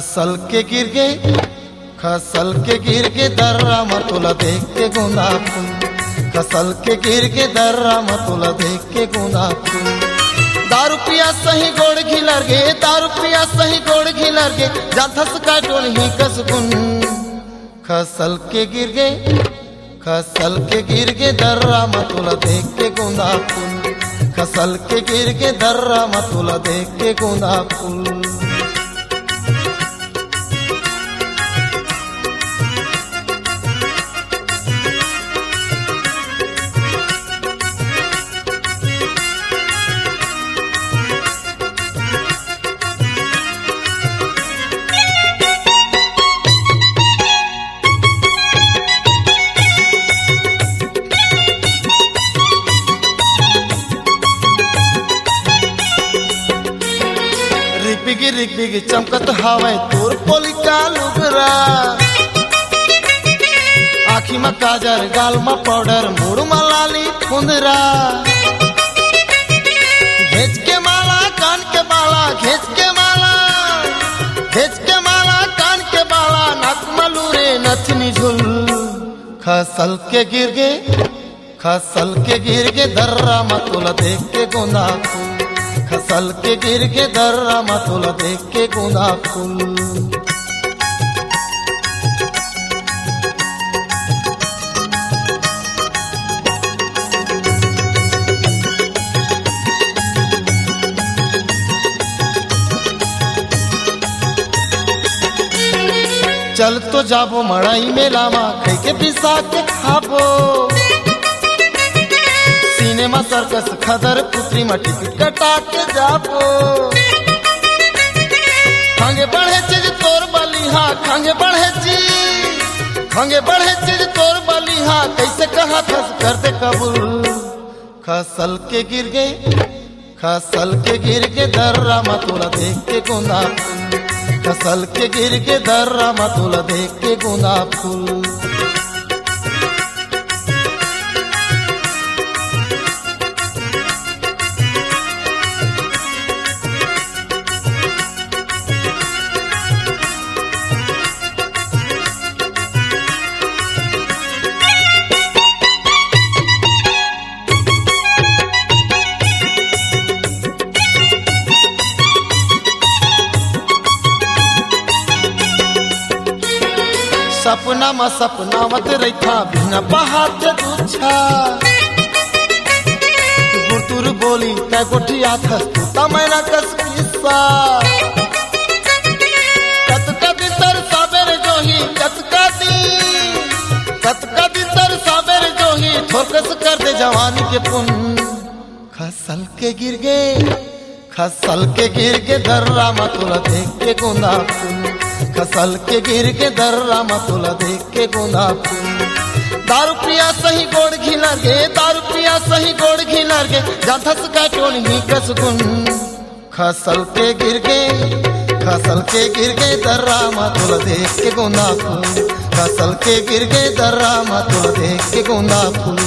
खसल के गिर के दर्रा मतुला देख के गुंदा फूल, खसल के गिर के दर्रा मतुला देख के गुंदा फूल। दारू पिया सही गोड़ घिलर गे, दारू पिया सही गोड़ घिलर गे, जाथस का टोन ही कसगुन। खसल के गिर के दर्रा मतुला देख के गुंदा फूल, खसल के गिर के दर्रा मतुला देख के गुंदा फूल। रिग बिग चमकत हवे तोर पोली का लुगरा, आँखी में काजर गाल में पाउडर मुड़ में लाली फुंदरा। घेच के माला कान के बाला, घेच के माला कान के बाला, नाक मलूरे नथनी झुल। खसल के गिर गे दर्रा मतुला देख के गुंदा फूल, खसल के गिर के दर्रा मतुला देख के गुंदा फूल। चल तो जाबो मड़ाई मेला मा खाई के पिसा के खाबो, सिनेमा सर्कस खदर पुत्री में टिकट कटा के जाबो। खांगे बढ़े चीज तोर बलिहा, खांगे बढ़े चीज तोर बलिहा, कैसे कहा खस कर दे कबूल। खसल के गिर के दर्रा मतुला देख के गुंदा फूल, खसल के गिर के दर्रा मतुला देख के गुंदा फूल। सपना मत रखा बिना बहात दूछा, गुरतुर बोली तै गोठिया खस तू तमैना कस किस्सा। कतका दितर साबेर जोही, कतका दितर साबेर जोही, ठोकस कर दे जवानी के पुन। खसल के गिर के दर्रा मतुला देख के गुंदा फूल, खसल के गिर के दर्रा मतुला देख के गुंदा फूल। दारू पिया सही गोड़ घिलर गे, दारू पिया सही गोड़ घिलर गे, जाथस का टोन ही कसगुन। खसल के गिर के दर्रा मतुला देख के गुंदा फूल, खसल के गिर के दर्रा मतुला देख के गुंदा फूल।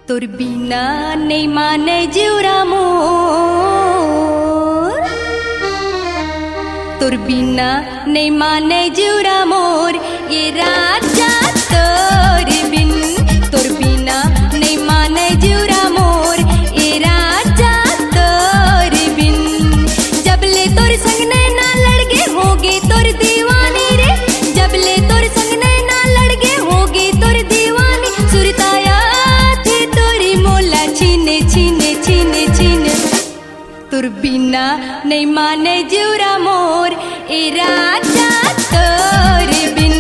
तोर बिना नहीं माने जीवरा मोर, तोर बिना नहीं माने जीवरा मोर, ये राजा तोर बिन, तोर बिना नहीं माने जीवरा मोर, ये राजा तोर बिन। जबले तोर संग ना लड़गे होगे तोर दीवानी रे, जबले तोर संग ना लड़गे होगे तोर दीवानी, सुरताया थी तोरी मोला छीने छीने छीने छीने। तोर बिना नहीं माने जीवरा मोर, ए राजा तोर बिन,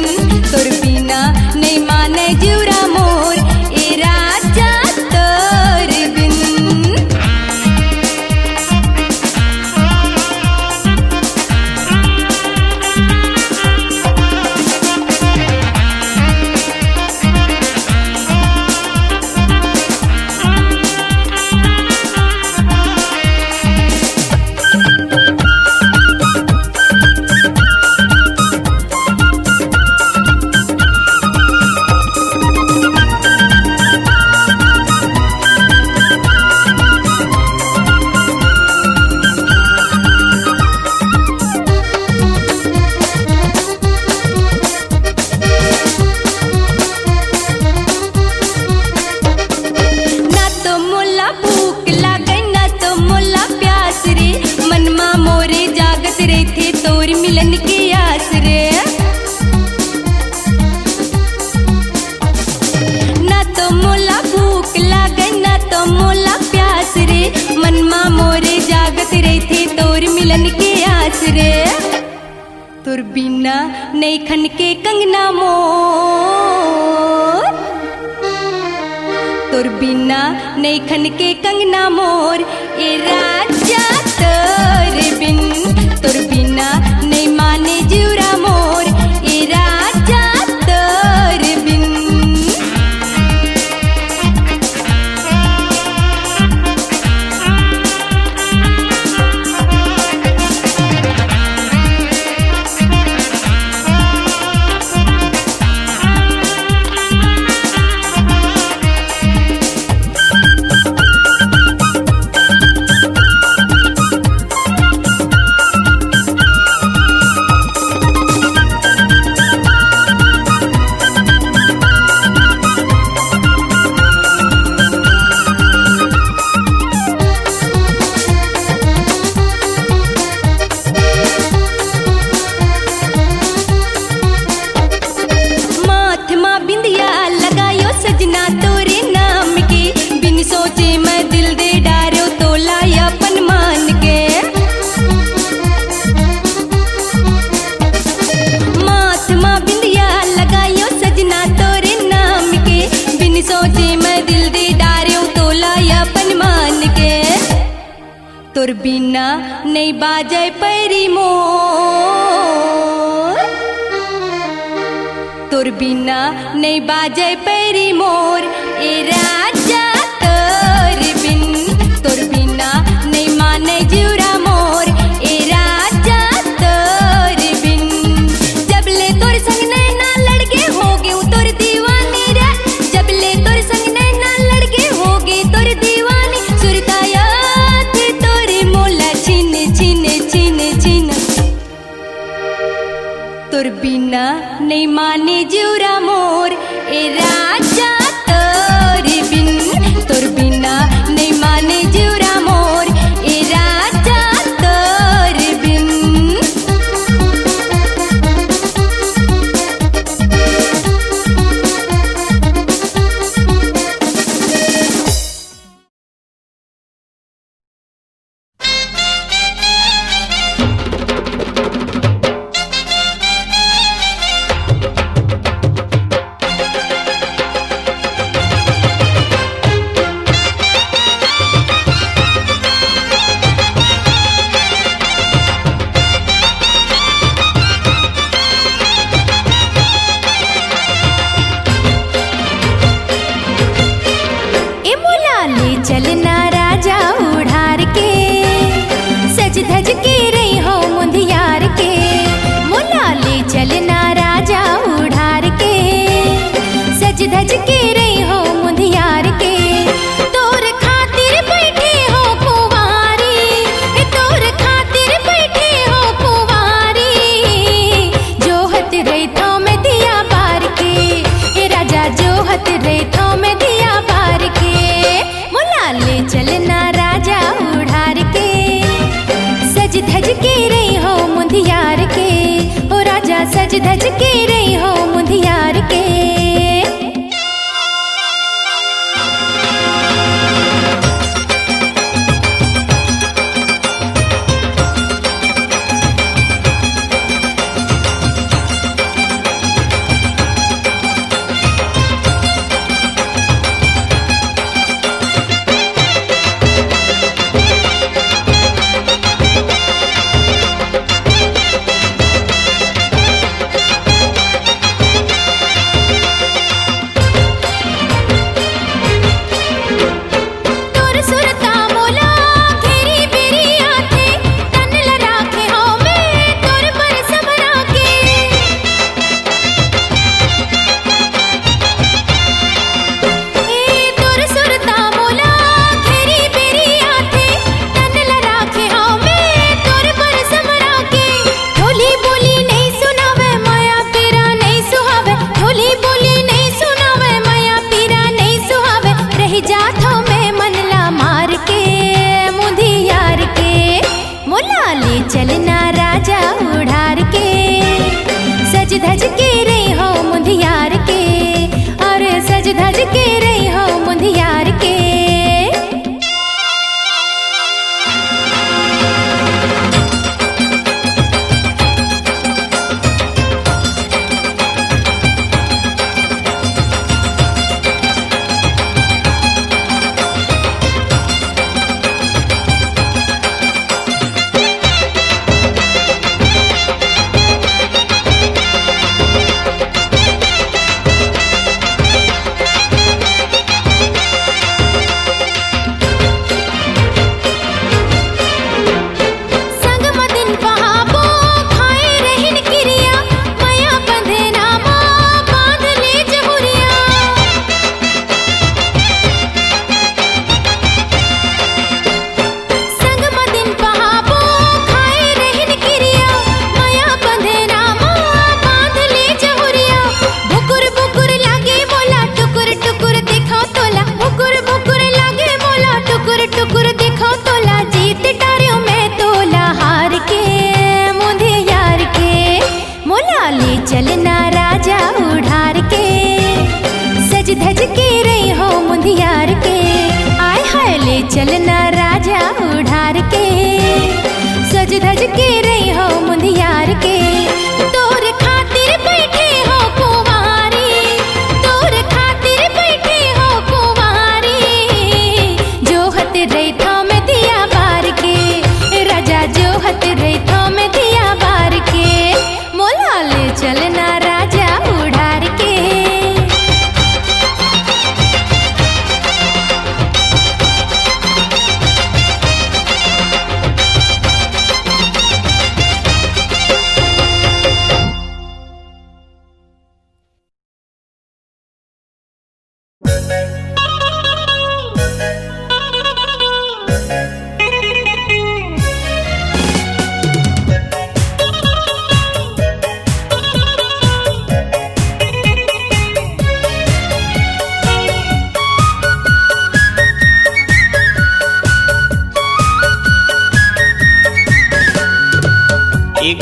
तोर बिना नहीं माने जीवरा मोर, ए राजा तोर बिन। मिलन की आस रे, ना तो मोला भूख लागे ना तो मोला प्यास रे, मनमा मोरे जागत रही थे तोर मिलन की आस रे। तोर बिना नहीं खन के कंगना मोर, तोर बिना नहीं खन के कंगना मोर, ये राजा तोर बिन, तोर बिना नहीं माने जीवरा मोर, ये राजा तोर बिन। सजना तोरे नाम के, बिन सोचे मैं दिल दे डारो तो लाया अपन मान के। माथ माँ बिंदिया लगायो सजना तोरे नाम के, बिन सोचे मैं दिल दे डारो तो लाया अपन मान के। तोर बिना नहीं बाजे पैरी मोर, तोर बिना नहीं बाजे पैरी मोर, ए राजा तोर बिन, तोर बिना नहीं माने जीवरा मोर, ए राजा तोर बिन। जबले तोर संग ना लड़के होगे तोर दीवानी रे, जबले तोर संग ना लड़के होगे तोर दीवानी, सुरताया थी तोरी मोला छीने छीने छीने छीने। तोर बिना नहीं माने जीवरा मोर, ए राजा तोर बिन, तोर बिना नहीं माने जीवरा मोर, ए राजा तोर बिन। सज के रही हो मुंदियार के तोर खातिर बैठे हो कुंवारी तोर खातिर बैठे हो कुंवारी जोहत रही था में दिया बार के राजा जोहत रही था में दिया बार के मोला ले चलना राजा उड़ार के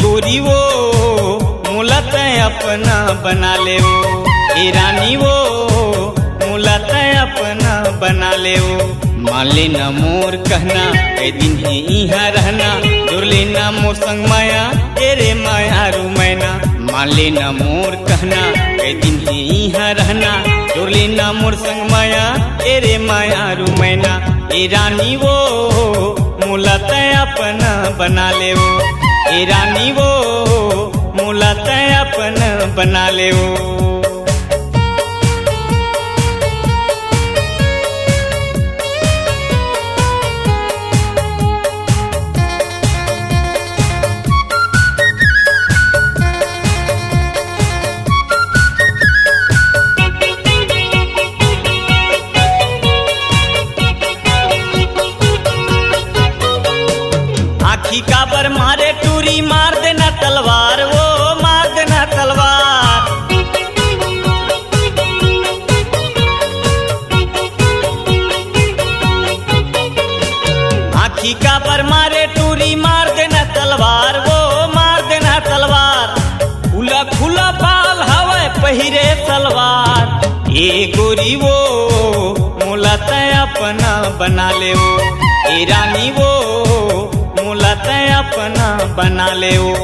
गोरी वो मुलत अपना बना ले वो ए रानी वो मुलत अपना बना ले वो मान लेना मोर कहना कई दिन ही यहाँ रहना जोर लेना मोर संग माया तेरे माया रू मैना मान लेना मोर कहना कई दिन ही यहाँ रहना जोर लेना मोर संग माया तेरे माया रू मैना ए रानी वो मुलत अपना बना ले वो ए रानी वो मुलत अपन बना ले वो आखी काबर मारे टूरी मार देना तलवार वो मार देना तलवार आखी काबर मारे टूरी मार देना तलवार वो मार देना तलवार खुला खुला बाल हवे पहिरे सलवार ए गोरी वो मुलत अपना बना ले वो ए रानी वो मुलत अपना बना ले वो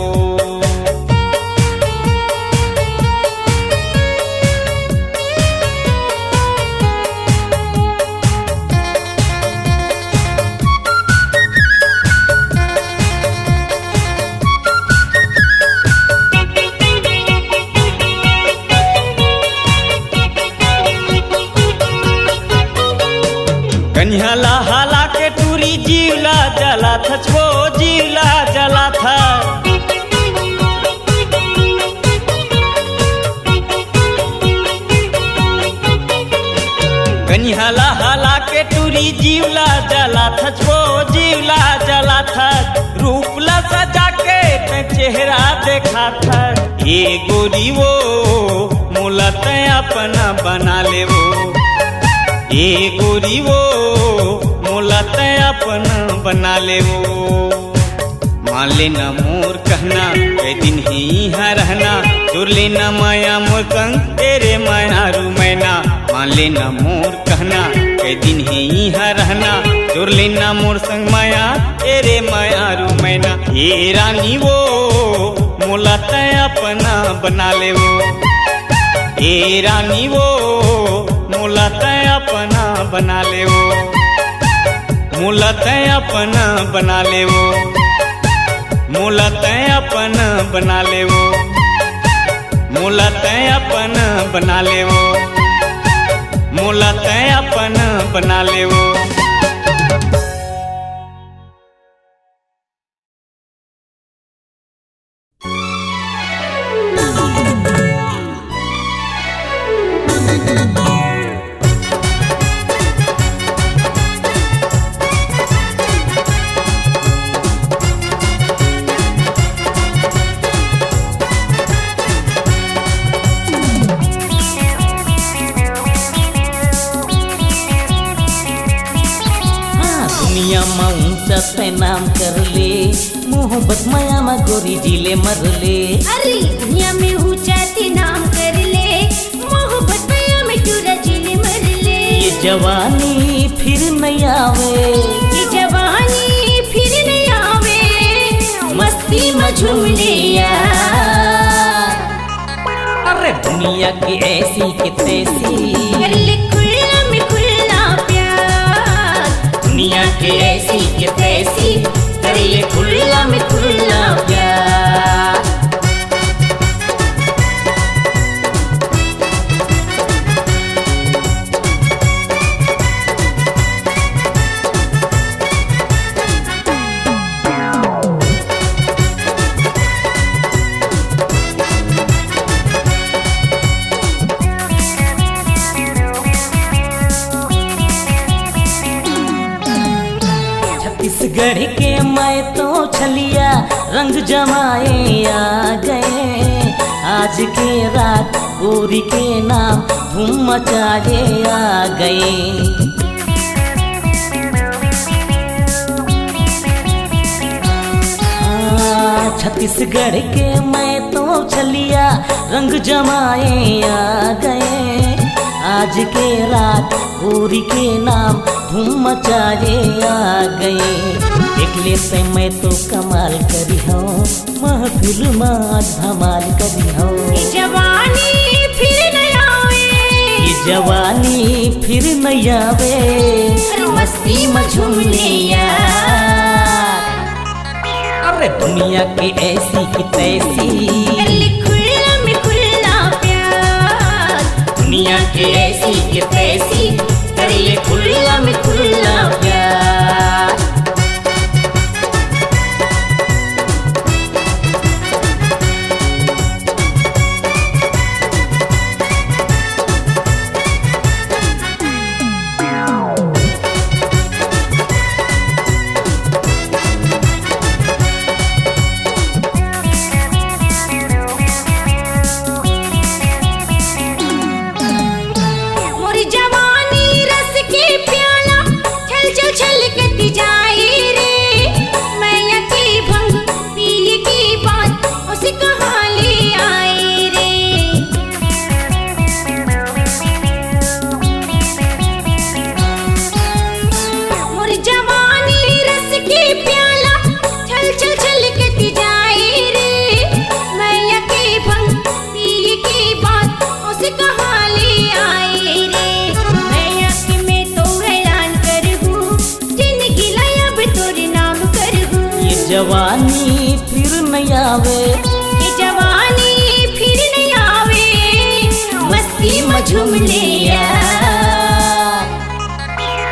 कन्हला हाला के टूरी जीवला जला था छो जीवला जला था कन्हला हाला के टूरी जीवला जला था छो जीवला जला था रूपला सजा के चेहरा देखा था ये गोरी वो मुलत अपना बना ले वो ए गोरी वो मुलत अपना बना ले वो मान लेना मोर कहना कई दिन ही यहाँ रहना जोर लेना माया मोर संग तेरे माया रू मैना मान लेना मोर कहना कई दिन ही यहाँ रहना जोर लेना मोर संग माया तेरे माया रू मैना ए रानी वो मुलत अपना बना ले वो ए रानी वो मुलत अपना बना ले वो मुलत अपना बना ले वो मुलत अपना बना ले वो मुलत अपना बना ले वो मुलत अपना बना ले वो नाम कर ले मोहब्बत माया मा गोरी जिले मर ले अरे दुनिया में ऊंचा ते नाम कर ले मोहब्बत माया में टूरा जिले मर ले ये जवानी फिर नहीं आवे ये जवानी फिर नहीं आवे दुनिया की ऐसी की तैसी कर ले खुल्ला में खुल्ला प्यार। दुनिया की ऐसी की तैसी कर ले खुल्ला में खुल्ला प्यार। छत्तीसगढ़ के मैं तो छलिया रंग जमाए आ गए। आज के रात गोरी के नाम धूम मचाए आ गए। छत्तीसगढ़ के मैं तो छलिया रंग जमाए आ गए। आज के रात गोरी के नाम धूम मचाए आ गए। देख ले से मैं तो कमाल करी हो, महफिल में धमाल करी हो। ये जवानी फिर न आवे, ये जवानी फिर न आवे, मस्ती में झूम ले यार। अरे दुनिया की ऐसी की तैसी कर ले खुल्ला में खुल्ला प्यार। दुनिया की ऐसी की तैसी कर ले खुल्ला में खुल्ला प्यार। मोरी जवानी रस के प्याला छल छल छलकती जाए रे। मैं यकी भंग पिए की बात उसे कहाँ ले आए रे। मोरी जवानी रस के प्याला छल छल छलकती जाए रे। मैं यकी भंग पिए की बात उसे कहाँ ले आए रे। मैं यकी में तो हैरान कर हूँ, जिंदगी लायब तोरे नाम कर हूँ। ये जवानी फिर न आवे, ये जवानी फिर नहीं आवे, मस्ती में झूम ले यार।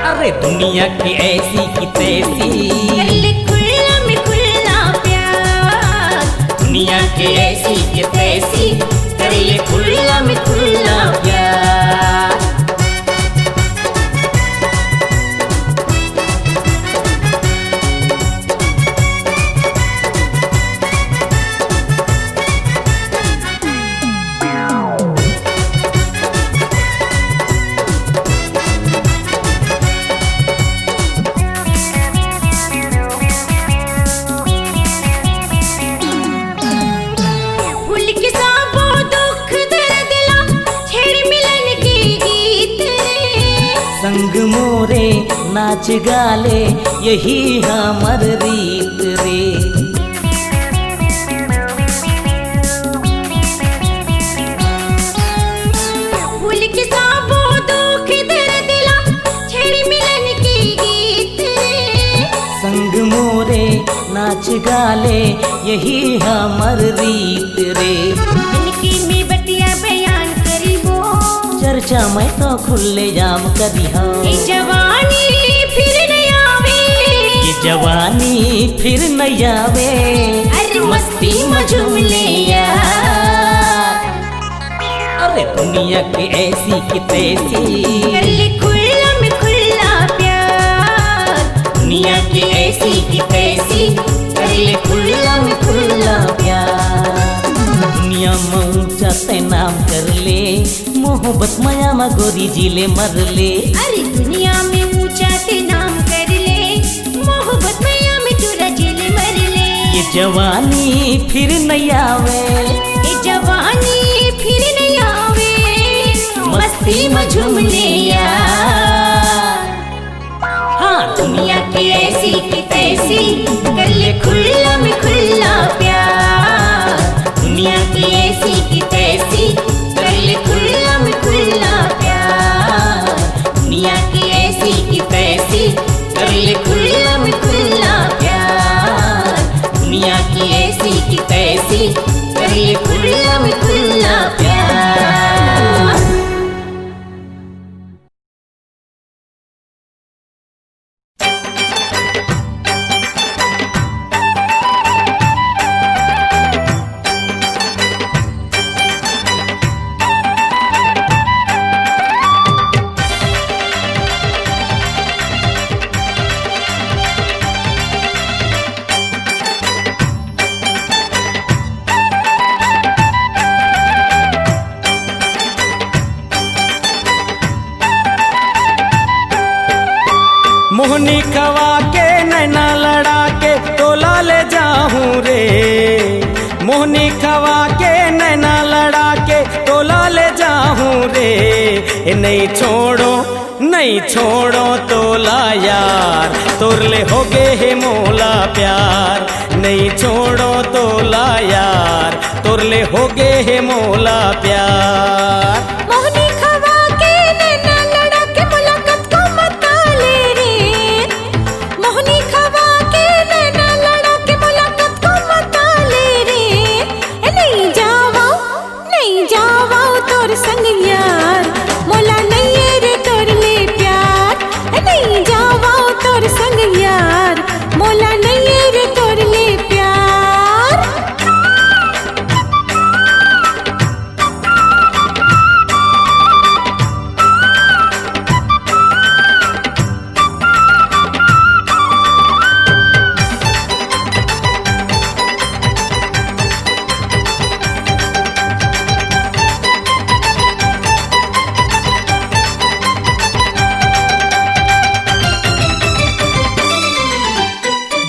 अरे दुनिया की ऐसी की तैसी कर ले खुल्ला में खुल्ला प्यार। दुनिया की ऐसी की तैसी कर ले खुल्ला में खुल्ला प्यार। भूल के साबो दुख दर्द ला छेड़ मिलन के गीत रे। संग मोरे नाच गाले यही हमर रीत रे। भूल के साबो दुख दर्द ला छेड़ मिलन के गीत रे। संग मोरे नाच गाले यही हमर रीत रे। जिनकी में बतिया बयान करी हो, चर्चा में तो खुले जाम करी हो। ये जवानी फिर नहीं आवे, ये जवानी फिर न आवे, अरे मस्ती में झूम ले यार। अरे दुनिया की ऐसी की तैसी कर ले खुल्ला में खुल्ला प्यार। दुनिया की ऐसी की तैसी कर ले खुल्ला में खुल्ला प्यार। दुनिया में ऊंचा ते नाम कर ले, मोहब्बत माया में गोरी जिले मर ले। अरे दुनिया में ऊंचा ते नाम कर ले, मोहब्बत मैया में चुरा जेल मर ले। ये जवानी फिर न आवे, ये जवानी फिर नहीं आवे, मस्ती में झूम ले यार। हाँ दुनिया की ऐसी की तैसी कर ले खुल्ला में खुल्ला प्यार। दुनिया की ऐसी की तैसी कर ले ले खुल्ला में खुल्ला प्यार, दुनिया की ऐसी की तैसी कर ले खुल्ला में खुल्ला प्यार। मोहनी खवा के नैना लड़ा के तोला ले जाऊं रे, मोहनी खवा के नैना लड़ा के तोला ले जाऊं रे। नहीं छोड़ो नहीं छोड़ो तोला यार, तोरले हो गे हे मोला प्यार। नहीं छोड़ो तोला यार, तोरले हो गे हे मोला प्यार। मोहनी खवा के नैना लड़ा के मुलाकात को मता ले रे, मोहनी खवा के नैना लड़ा के मुलाकात को मता ले रे। नहीं जावा तोर संग यार, मोला नहीं रे तोर ले प्यार। नहीं जावा तोर संग यार, मोला नहीं रे तोर ले प्यार।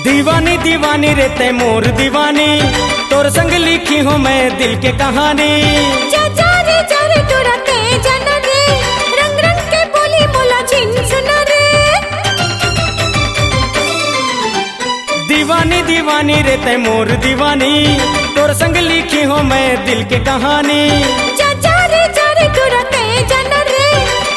दीवानी दीवानी रे ते मोर दीवानी, तोर संग लिखी हूँ मैं दिल के कहानी। जा रे तोरा ते जन रे, रंग रंग के बोली मोला छिन सुन रे। दीवानी दीवानी रे ते मोर दीवानी, तोर संग लिखी हूँ मैं दिल के कहानी। जा रे तोरा ते जन रे,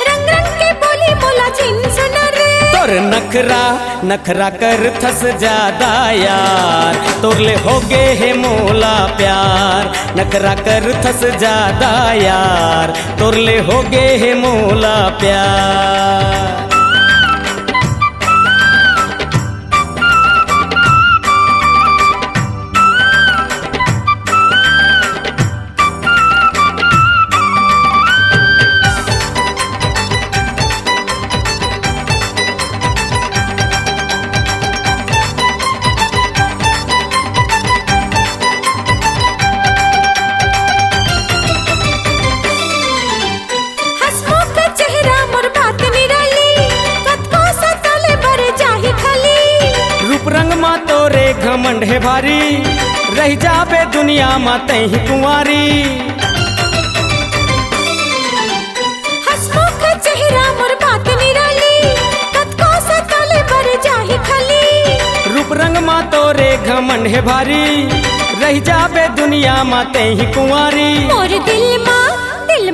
रंग रंग के बोली मोला छिन सुन रे। तोर नखरा नखरा कर थस ज्यादा यार, तोरले हो गे हे मोला प्यार। नखरा कर थस ज्यादा यार, तोरले हो गे हे मोला प्यार। घमंड है भारी, रह जाबे दुनिया माते ही कुंवारी। हसमुख चेहरा मोर बात निराली, कतको सताले बर जाही खाली। रूप रंग मा तोरे घमंड है भारी, रह जाबे दुनिया माते ही कुंवारी। मोर दिल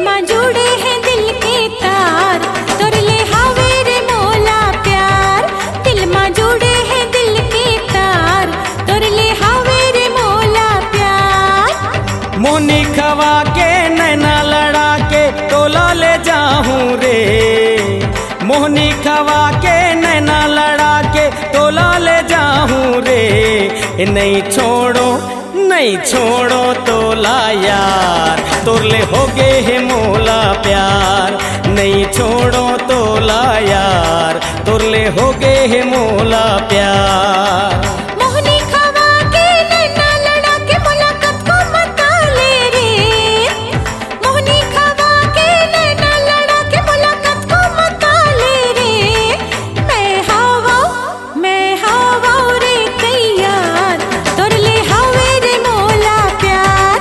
मा जुड़े हैं दिल के तार, तोर ले हावे रे मोला प्यार। दिल मा जुड़े हैं दिल के तार, तोर ले हावे रे मोला प्यार। मोहनी खवा के नैना लड़ा के तोला ले जाऊं रे, मोहनी खवा के नैना लड़ा के तोला ले जाऊं रे। नहीं छोड़ो तोला यार, तोरले हो गे हे मोला प्यार। नहीं छोड़ो तोला यार, तोरले हो गे हे मोला प्यार। मोहनी खवा के नैना लड़ा के मुलाकात को मता ले रे, मोहनी खवा के नैना लड़ा के मुलाकात को मता ले रे। मैं हवा रे तैयार, तोर ले हावे रे मोला प्यार।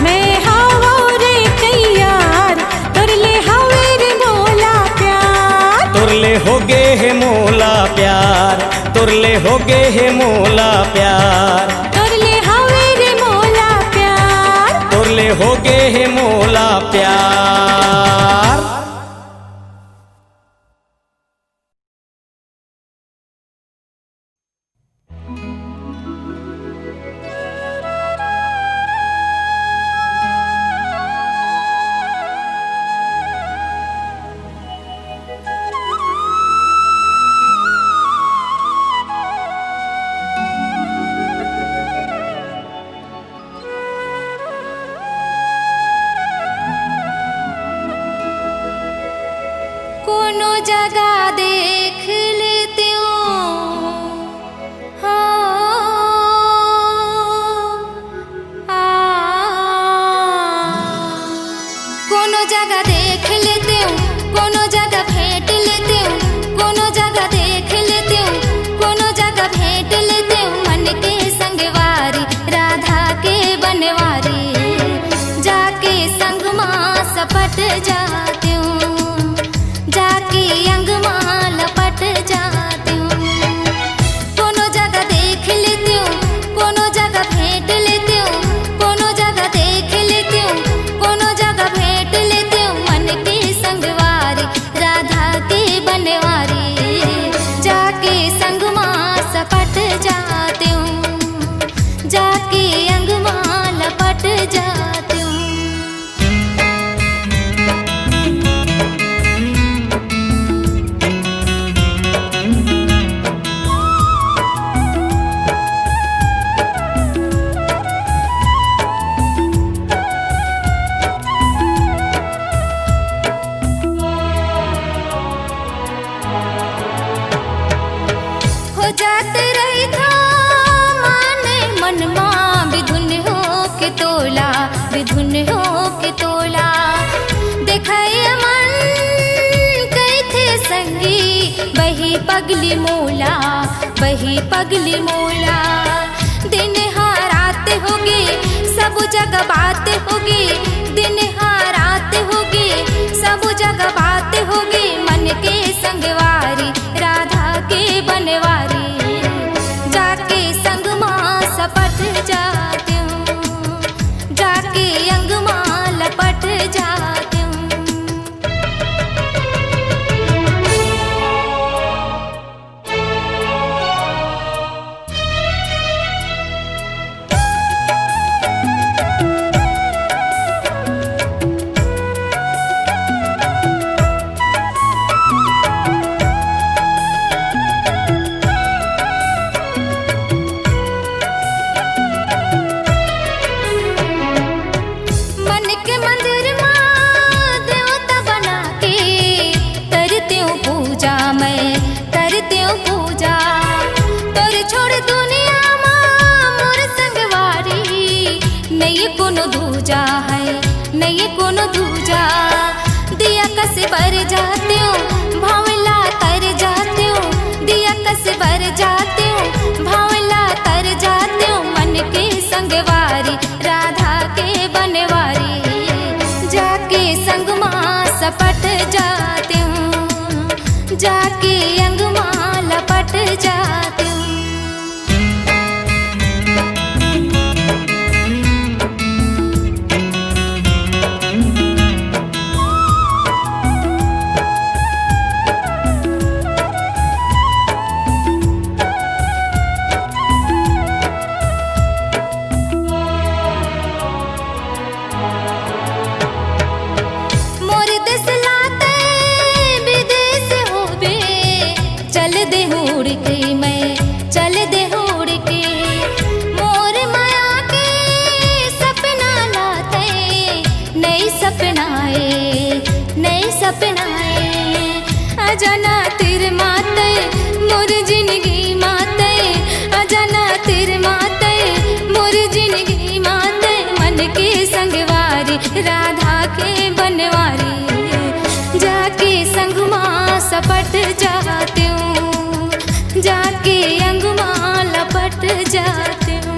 मैं हवा रे तैयार, तोर ले हावे रे मोला प्यार। तोरले हो गे हे मोला प्यार, तोरले हो गे हे मोला प्यार। तोरले हावे रे मोला प्यार, तोरले हो गे हे मोला प्यार। जगह देख लेती हूँ हो कोनो जगह देख लेती हूँ, कोनो जगह भेंट लेती हूँ, कोनो जगह देख लेती हूँ, कोनो जगह भेंट लेती हूँ। मन के संगवारी राधा के बनवारी, जाके संग माँ सपट जाती हूँ, जाके अंग माँ लपट जाती हूँ। कोनो जगह देख लेती हूँ, कोनो जगह भेंट लेती हूँ, कोनो जगह देख लेती हूँ, कोनो जगह भेंट लेती हूँ। मन के संगवारी राधा के बनवारी, जाके संग माँ सपट जाती हूँ, जाके अंग माँ लपट जाती हूँ। हो जाते रही था माने मन माँ विधुन हो के तोला, विधुन हो के तोला। देखैया मन कई थे संगी, बही पगली मोला, बही पगली मोला। दिन हारात होगी सब जगह बात होगी, दिन हारात होगी सब जगह बात होगी। मन के संगवारी राधा के बनवारी, जाके संग माँ सपट जाती हूँ, जाके अंग माँ लपट जाती हूँ। मन के मंदिर माँ देवता बना के करती हूँ पूजा, मैं करती हूँ पूजा। तोर छोड़ दुनिया माँ मोर संगवारी, नहीं कोनो दूजा है, नहीं कोनो दूजा। दिया कस पर जाती हूँ भावला तर जाती हूँ, दिया कस पर जाती हूँ भावला तर जाती हूँ। मन के संगवारी राधा के बनवारी, जाके संग माँ सपट जाती हूँ, जाके अंग माँ लपट जाती हूँ। मोर देश लाते विदेश होबे, चल दे उड़ के मैं, चल दे उड़ के। मोर माया के सपना लाते, नई सपनाए, नई सपनाए। अजाना तिर माते मोर जिंदगी माते, अजाना तिर माते मोर जिंदगी माते। मन के संगवारी राधा के बनवारी, जाके संग माँ सपट जाती हूँ, जाके अंग माँ लपट जाती हूँ।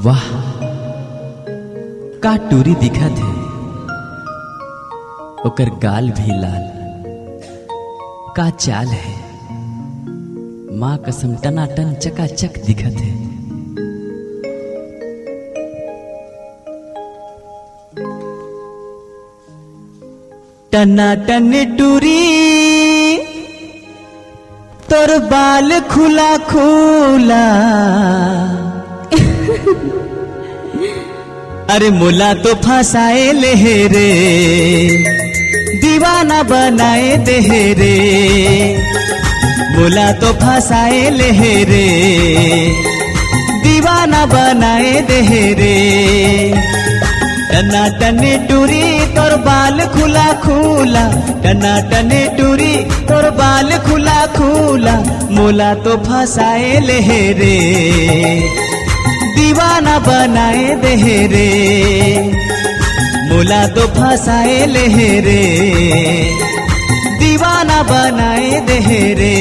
वाह का टूरी दिखत है, ओकर गाल भी लाल, का चाल है माँ कसम टनाटन चकाचक दिखत है। टनाटन टूरी तोर बाल खुला खुला अरे मोला तो फंसाए ले रे, दीवाना बनाए दे रे, मोला तो फंसाए ले रे, दीवाना बनाए दे रे। टना टने टूरी तोर बाल खुला खुला, टना टने टूरी तोर बाल खुला खुला, मोला तो फंसाए ले रे, दीवाना बनाए दे रे, मोला तो फंसाए ले रे, दीवाना बनाए दे रे।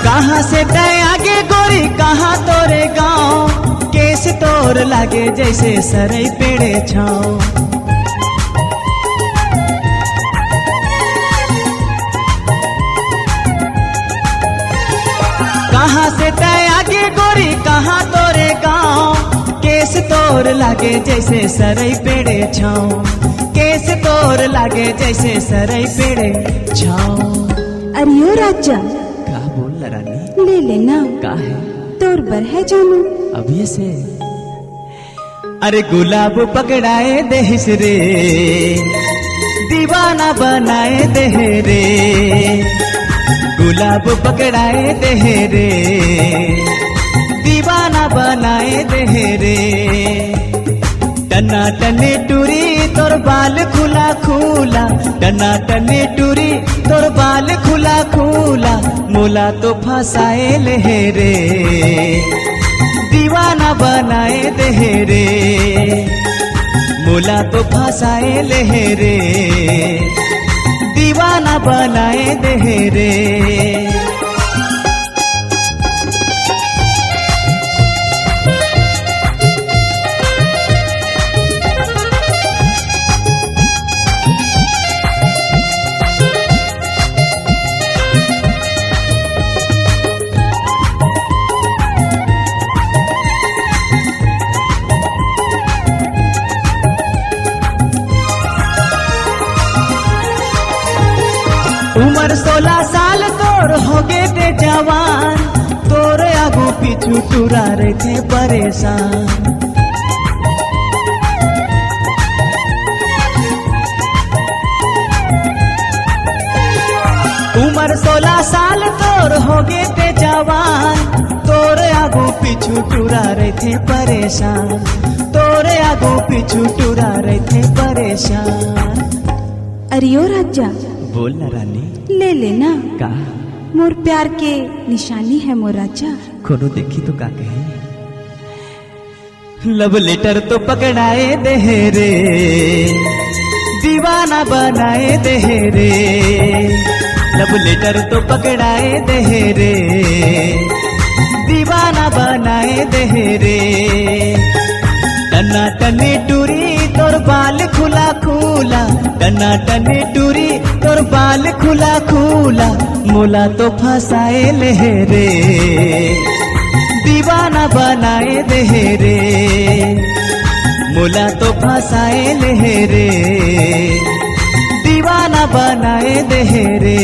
कहाँ से तय आगे गोरी कहाँ तोरे गाँव, केस तोर लागे जैसे सरई पेड़े छाओ। कहाँ से तय आगे गोरी कहाँ तोरे गाँव, केस तोर लागे जैसे सरई पेड़े छाओ, केस तोर लागे जैसे सरई पेड़े छाओ। अरे ओ राजा का बोल रानी, ले लेना का है तोर बर है जानू। अभी से अरे गुलाब पकड़ाए देहिस रे, दीवाना बनाए दे रे, गुलाब पकड़ाए दे रे, दीवाना बनाए दे रे। टना टने टूरी तोर बाल खुला खुला, टना टने टूरी तोर बाल खुला खुला, मोला तो फंसाए ले रे, दीवाना बनाए दे रे, मोला तो फंसाए ले रे, दीवाना बनाए दे रे। उम्र 16 साल तोर हो गे ते जवान, तोर आगू पीछू टूरा रहे थे परेशान। उम्र 16 साल तोर हो गे ते जवान, तोर आगू पीछू टूरा रहे थे परेशान, तोर आगू पीछू टूरा रहे थे परेशान। अरे ओ राजा बोल ना रानी, ले लेना का मोर प्यार के निशानी है मोर राजा। कोनो देखी तो का कहे, लव लेटर तो पकड़ाए दे रे, दीवाना बनाए दे रे, लव लेटर तो पकड़ाए दे रे, दीवाना बनाए दे रे। टना टने टूरी तोर बाल खुला खुला, टना टने टूरी तोर बाल खुला खुला, मोला तो फंसाए ले रे, दीवाना बनाए दे रे, मोला तो फंसाए ले रे, दीवाना बनाए दे रे।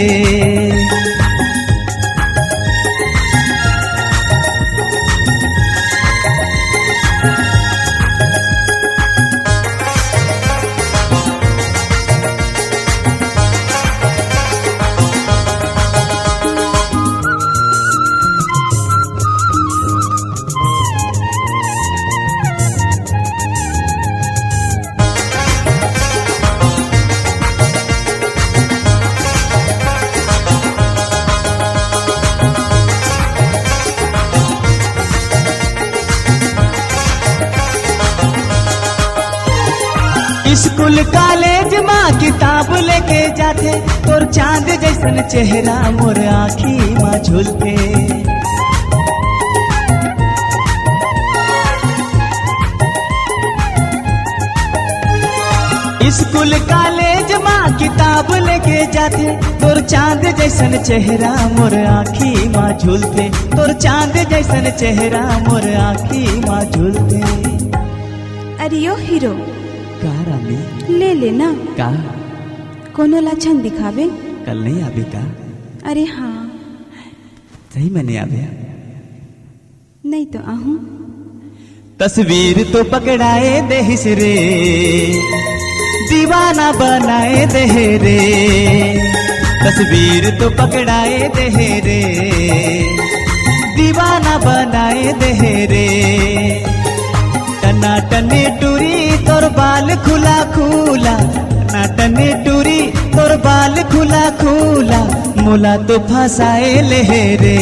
स्कूल कॉलेज माँ किताब लेके जाते, तोर चांद जैसन चेहरा मोर आँखी माँ झूलते। स्कूल कॉलेज माँ किताब लेके जाते, तोर चांद जैसन चेहरा मोर आँखी माँ झूलते, तोर चांद जैसन चेहरा मोर आँखी माँ झूलते। अरे ओ हीरो का रामी ले लेना, का कोनो लक्षण दिखावे। कल नहीं आवे का? अरे हाँ, सही में नहीं आवे। नहीं तो आहूं। तस्वीर तो पकड़ाए देहिस रे, दीवाना बनाए दे रे। तस्वीर तो पकड़ाए दे रे, दीवाना बनाए दे रे। टना टने टूरी तोर बाल खुला खुला, टना टने टूरी तोर बाल खुला खुला, मोला तो फंसाए ले रे,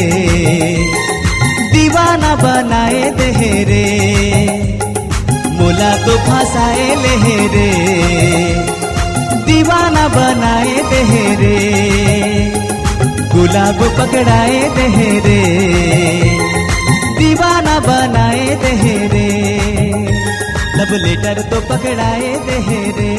दीवाना बनाए दे रे। मोला तो फंसाए ले रे, दीवाना बनाए दे रे। गुलाब पकड़ाए दे रे, दीवाना बनाए दे रे। लव लेटर तो पकड़ाए दे रे।